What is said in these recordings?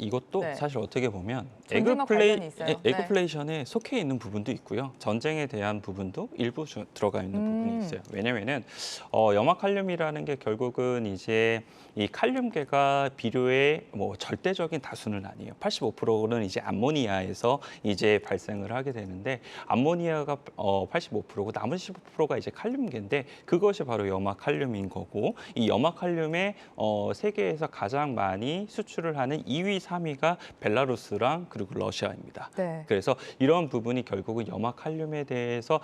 이것도 네. 사실 어떻게 보면 전쟁과 관련이 있어요. 네. 에그플레이션에 속해 있는 부분도 있고요. 전쟁에 대한 부분도 일부 들어가 있는 부분이 있어요. 왜냐면은 염화칼륨이라는 게 결국은 이제 이 칼륨계가 비료의 뭐 절대적인 다수는 아니에요. 85%는 이제 암모니아에서 이제 발생을 하게 되는데 암모니아가 85%고 나머지 15%가 이제 칼륨계인데 그것이 바로 염화칼륨인 거고 이 염화칼륨의 세계에서 가장 많이 수출을 하는 2위, 3위가 벨라루스랑 그리고 러시아입니다. 네. 그래서 이런 부분이 결국은 염화칼륨에 대해서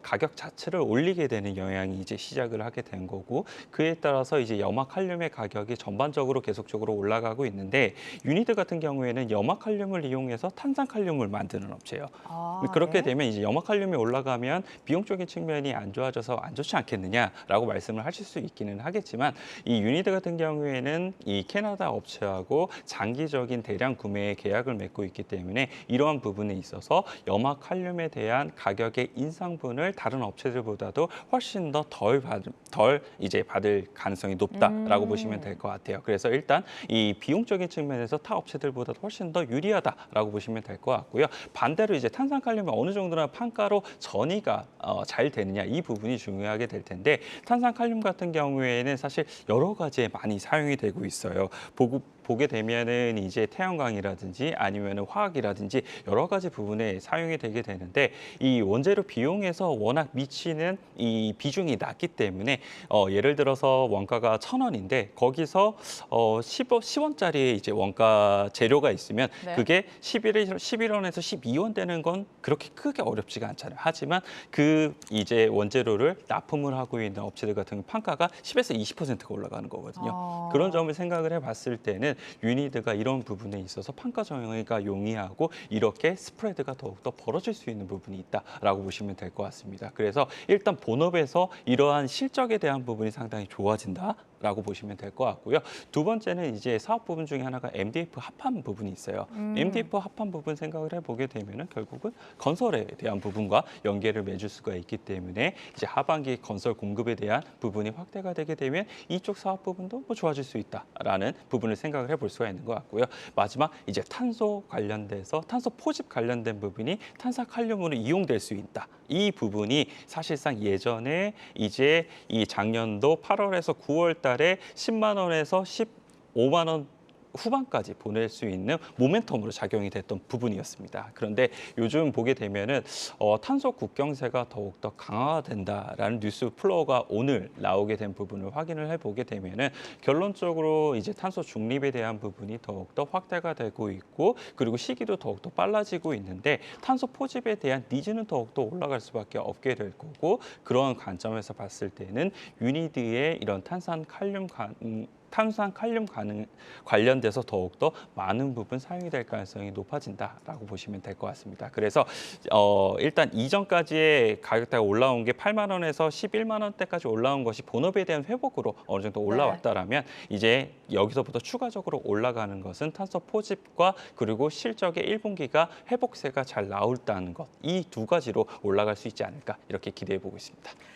가격 자체를 올리게 되는 영향이 이제 시작을 하게 된 거고 그에 따라서 이제 염화칼륨의 가격이 전반적으로 계속적으로 올라가고 있는데 유니드 같은 경우에는 염화칼륨을 이용해서 탄산칼륨을 만드는 업체예요. 아, 그렇게 네. 되면 이제 염화칼륨이 올라가면 비용적인 측면이 안 좋아져서 안 좋지 않겠느냐라고 말씀을 하실 수 있기는 하겠지만 이 유니드 같은 경우에는 이 캐나다 업체하고 장기적인 대량 구매 계약을 맺고 있기 때문에 이러한 부분에 있어서 염화칼륨에 대한 가격의 인상분을 다른 업체들보다도 훨씬 더 덜 이제 받을 가능성이 높다라고 보시면 될 것 같아요. 그래서 일단 이 비용적인 측면에서 타 업체들보다 훨씬 더 유리하다라고 보시면 될 것 같고요. 반대로 이제 탄산칼륨이 어느 정도나 판가로 전이가 잘 되느냐 이 부분이 중요하게 될 텐데 탄산칼륨 같은 경우에는 사실 여러 가지에 많이 사용이 되고 있어요. 보게 되면은 이제 태양광이라든지 아니면은 화학이라든지 여러 가지 부분에 사용이 되게 되는데 이 원재료 비용에서 워낙 미치는 이 비중이 낮기 때문에 예를 들어서 원가가 1,000원인데 거기서 10원짜리 이제 원가 재료가 있으면 네. 그게 11원에서 12원 되는 건 그렇게 크게 어렵지가 않잖아요. 하지만 그 이제 원재료를 납품을 하고 있는 업체들 같은 경우 판가가 10에서 20%가 올라가는 거거든요. 아. 그런 점을 생각을 해봤을 때는 유니드가 이런 부분에 있어서 판가 정의가 용이하고 이렇게 스프레드가 더욱더 벌어질 수 있는 부분이 있다라고 보시면 될 것 같습니다. 그래서 일단 본업에서 이러한 실적에 대한 부분이 상당히 좋아진다라고 보시면 될 것 같고요. 두 번째는 이제 사업 부분 중에 하나가 MDF 합판 부분이 있어요. MDF 합판 부분 생각을 해보게 되면은 결국은 건설에 대한 부분과 연계를 맺을 수가 있기 때문에 이제 하반기 건설 공급에 대한 부분이 확대가 되게 되면 이쪽 사업 부분도 뭐 좋아질 수 있다라는 부분을 생각을 해볼 수가 있는 것 같고요. 마지막 이제 탄소 관련돼서 탄소 포집 관련된 부분이 탄산칼륨으로 이용될 수 있다. 이 부분이 사실상 예전에 이제 이 작년도 8월에서 9월 달에 10만 원에서 15만 원 후반까지 보낼 수 있는 모멘텀으로 작용이 됐던 부분이었습니다. 그런데 요즘 보게 되면은 탄소 국경세가 더욱더 강화된다라는 뉴스 플로어가 오늘 나오게 된 부분을 확인을 해보게 되면은 결론적으로 이제 탄소 중립에 대한 부분이 더욱더 확대가 되고 있고 그리고 시기도 더욱더 빨라지고 있는데 탄소 포집에 대한 니즈는 더욱더 올라갈 수밖에 없게 될 거고 그런 관점에서 봤을 때는 유니드의 이런 탄산칼륨 관련돼서 더욱더 많은 부분 사용이 될 가능성이 높아진다라고 보시면 될 것 같습니다. 그래서 일단 이전까지의 가격대가 올라온 게 8만 원에서 11만 원대까지 올라온 것이 본업에 대한 회복으로 어느 정도 올라왔다라면 이제 여기서부터 추가적으로 올라가는 것은 탄소 포집과 그리고 실적의 1분기가 회복세가 잘 나올다는 것. 이 두 가지로 올라갈 수 있지 않을까 이렇게 기대해 보고 있습니다.